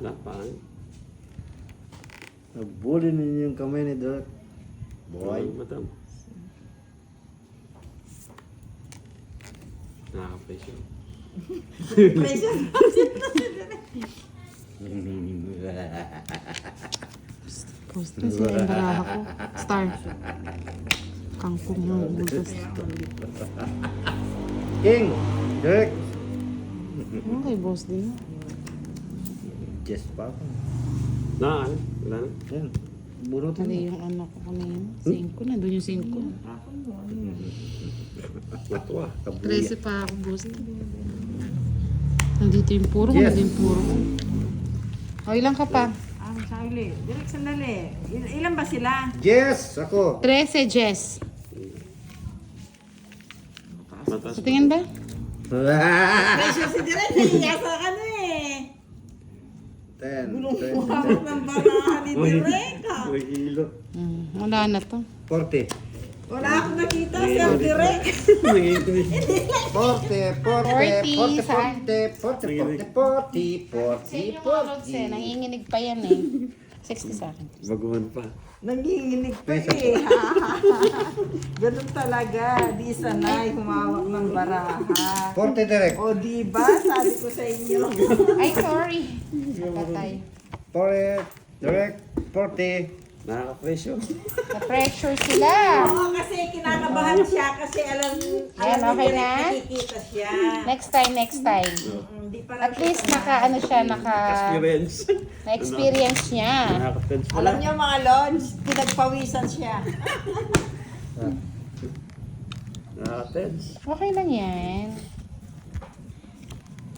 Lapang. Nabulin ninyo yung kamay ni Direk. Boy. Madam. Nakaka-pressure. Pressure. Post na sila yung baraha ko. Star. Kangkong ng butas. King! Direk! Ano kay boss din? Yes pa ako. Na, ano? Wala na. Yan. Bunutin Mali mo. yung ano ko kanina. 5 na. Doon yung 5. Natuwa. 13 pa ako, boss. Nandito yung puro ko. Yes. Nandito yung puro ko. O, ilang ka pa? Sandali. Direk, sandali. Ilan ba sila? Yes! Ako! 13, Jess. Mataas. Sa tingin ba? Pressure si Direk. Nahiya sa ano eh. 10, Gulong-gulong ng barahan ni Direk. May hilo. Wala na to. 40. Wala akong nakita si Direk. 40, 40, 40, 40, 40, 40, 40, 40. Nanginginig pa yan eh. 60 sa akin. Baguhan pa. Nanginginig pa eh. Ganun talaga. Di sanay humawak ng baraha. 40 Direk. O diba? Sabi ko sa inyo. Ay, sorry. Patay. 40, Direk, 40. Nakaka-pressure. Na-pressure sila. Oo, kasi kinakabahan siya kasi alam Ayan, okay ni Direk na? nakikita siya. Next time. Hindi pa lang At least siya naka, ano siya, Experience. na-experience niya. Nakaka-tense pala. Alam niyo mga lodge, pinagpawisan siya. Nakaka-tense. Okay lang yan.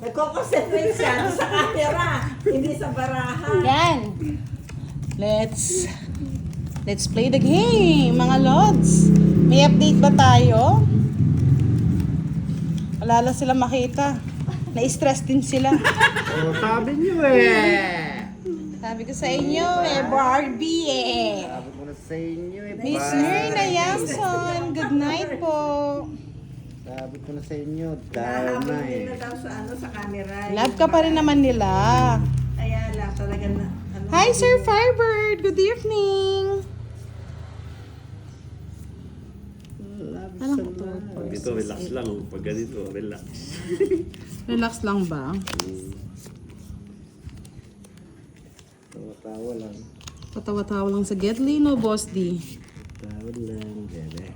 Nagko-concentrate siya sa camera, hindi sa baraha. Yan. Let's play the game, mga lods. May update ba tayo? Wala lang sila makita. Na-stress din sila. Oh, sabi niyo eh. Sabi ko sa inyo Barbie eh. Sabi ko na sa inyo eh. Miss bye. Myrna Yamson, good night po. Sabi ko na sa inyo, Nahabol darna din eh. na daw sa sa camera. Love ka pa rin naman nila. Kaya lang talaga na. Hi Sir Firebird, good evening. Ano ko to? Pag dito, relax lang. Pag ganito, relax. Relax lang ba? Tawa-tawa lang. Patawa-tawa lang sa Getly, no, Boss D? Tawa lang. Dede.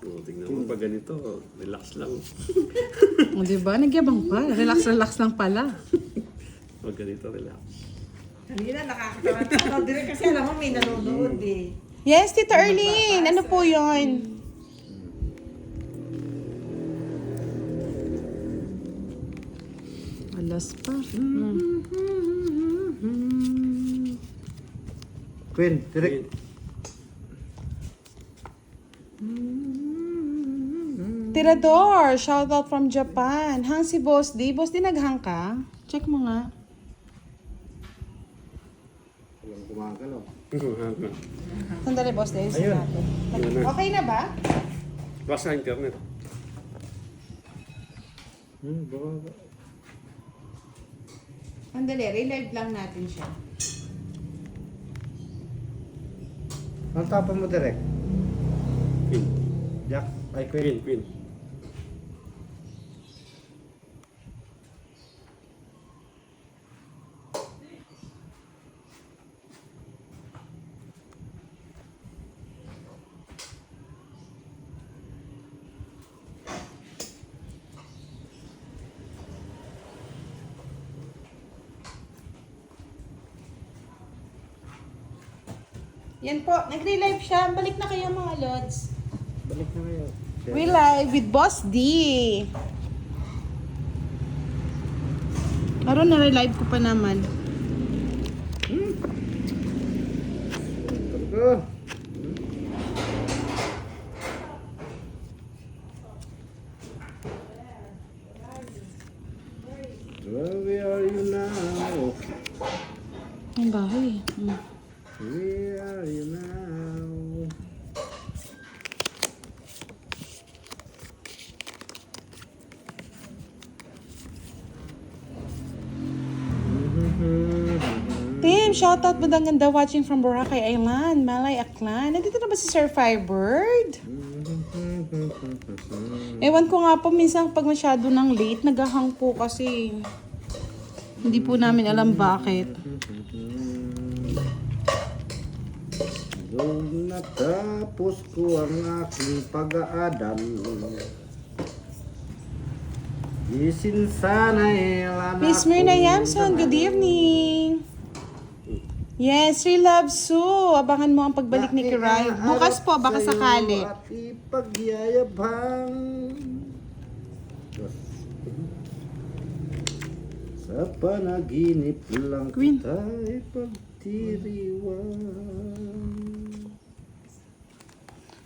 O, tingnan mo, pag ganito, relax lang. O, diba? Nagyabang pa. Relax lang pala. Pag ganito, relax. Kanina nakakatawa direct kasi alam mo may nanonood eh. Yes, Tita Erlene. Ano po yun? Alas pa. Queen, Direk. Tirador, shout out from Japan. Hang si Boss D. Boss D, naghang ka? Check mo nga. Walang gumagalaw. Sandali, Boss D. Ayusin Ayun. natin. Ayun na. Okay na ba? Basta internet. Baba. Sandali, relive lang natin siya. Ang tapon mo, Direk? Queen. Jack, ay Queen. Queen. Yan po, nagre-live siya. Balik na kayo mga lods. Balik na kayo. We live with Boss D. Aron na-relive ko pa naman. Go. Where are you now? Ang bahay. Where are you now? shoutout mo ganda watching from Boracay Island, Malay Aklan. Nandito na ba si Sir Firebird? Ewan ko nga po, minsan pag masyado ng late, naghahang po kasi. Hindi po namin alam bakit. Nung natapos ko ang aking pag-aaral, isin sana'y wala na Miss Myrna akong Yamson, good evening. Yes, Sri Love Sue. Abangan mo ang pagbalik ni Kiray. Bukas po, baka sa'yo sakali. At ipagyayabang sa panaginip lang Queen. kita'y pagdiriwang.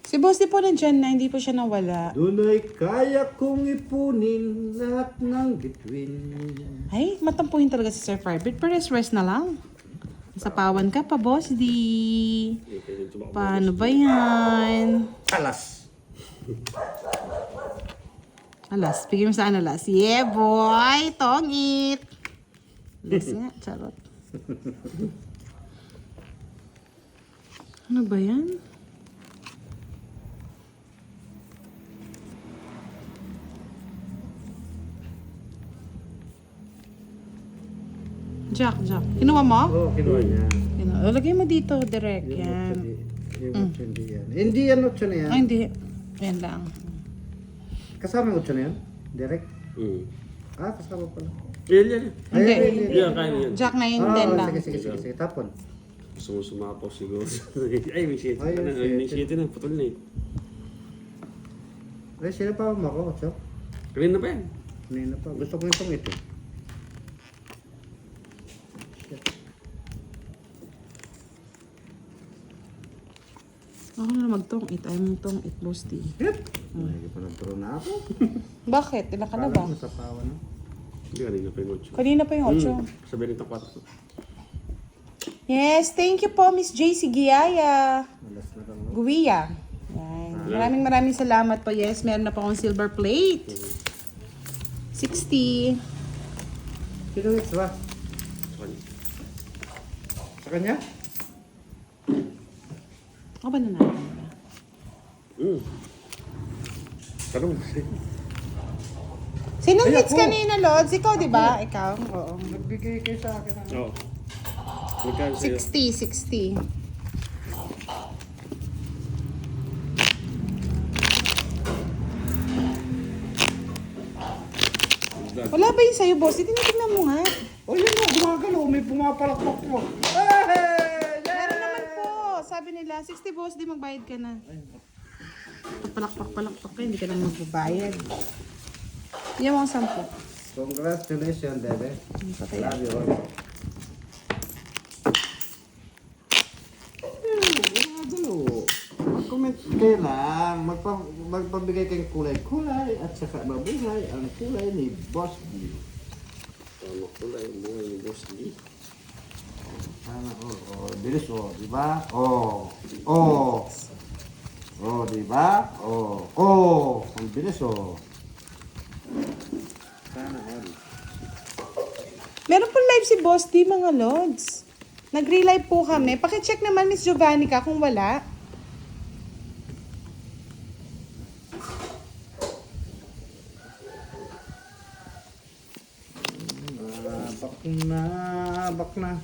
Si Boss di po nandyan na, hindi po siya nawala. Doon ay kaya kong ipunin lahat ng bituin. Ay, matampuhin talaga si Sir Firebird. Pero rest na lang. Nasapawan ka pa, Boss di. Paano ba yan? Alas! Alas, bigyan mo saan alas. Yeah, boy! Tongit! Alas nga, charot. Ano ba yan? Jack. Kinuha mo? Oo, kinuha niya. Lagay mo dito, direct. Yung Yan. otso, hindi yan. Hindi yan otso na yan. Ay, hindi. Yan lang. Kasama yung otso na yan? Direct? Mm. Kasama pala. Yan. Hindi. Yan, kaya yan. Jack na yun din lang. Sige. Tapon. Gusto mo sumapaw siguro. Ay, may shit. Ay, Ano, may may shit. shit na. Putol na eh. Ay, sila pa ako, otso. Kanina pa yan. Kanina pa. Gusto ko itong ito. Ako na magtong-it. Ayaw mong tong-it, Boss D. Ay, pa nagturo na ako. Bakit? Ilan ka na ba? Kala ko sa pawan, no? Hindi, kanina pa yung ocho. Kanina pa yung 8. Sabi nito 4. Yes, thank you po, Miss JC Giaya. Alas na lang. Guia. Yan. Maraming salamat po. Yes, meron na po akong silver plate. 60. Sino next ba? Sa kanya? Ako ba na natin? Tanong. Sinong Ay, hits ako. kanina, Lods? Ikaw, di ba? Ikaw? Oo. Nagbigay kayo sa akin. Oo. Magkano sa'yo? 60. Wala ba yun sa'yo, boss? Tinitignan mo nga. O yun o, gumagalaw. May pumapalakpak po. Hey! Meron naman po. Sabi nila, 60 boss, di magbayad ka na. Palakpak ka, hindi ka na magbabayad. Yan mo ang 10. Congratulations, Dede. Patay. Love you all. Gumagalaw. Mag-comment kayo lang. Magpabigay kayong kulay-kulay at saka mabuhay ang kulay ni Boss D. Ano kulay mo yung Boss D? Sana, bilis, diba? Diba? Ang bilis, Sana, Meron po live si Boss D, mga Lods. Nag-relive po kami. Pakicheck naman, Miss Giovannica, kung wala. Bak na.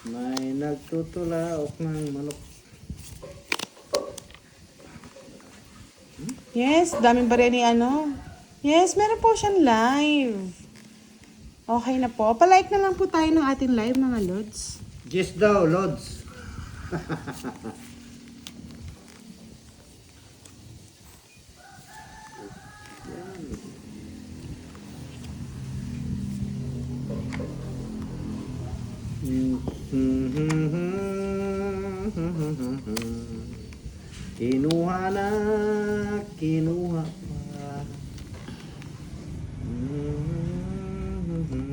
May nagtutulaok ng manok. Yes, daming barya ni ano. Yes, meron po siyang live. Okay na po. Palike na lang po tayo ng ating live, mga Lods. Yes daw, Lods. Kinuha pa.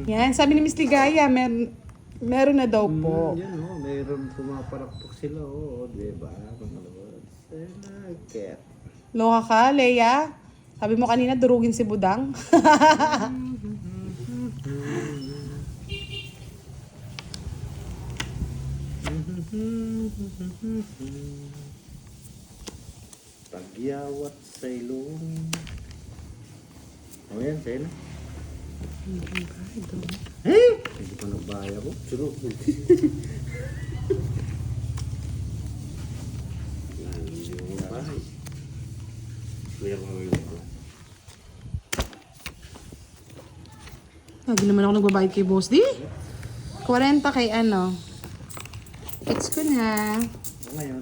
Yan, sabi ni Miss Ligaya, meron na daw po. Yan mayroon pumaparakpak sila, diba? Mga Lods. Cat. Loka ka, Leia. Sabi mo kanina, durugin si Budang. Pagyawat sa ilong. O yan, sa'yo na. Hindi pa nagbaya ko. Suro. Yan, hindi mo bahay. Clear mo yun ito. Lagi naman ako nagbabayad kay Boss D. 40 kay ano. It's ko na. O ngayon,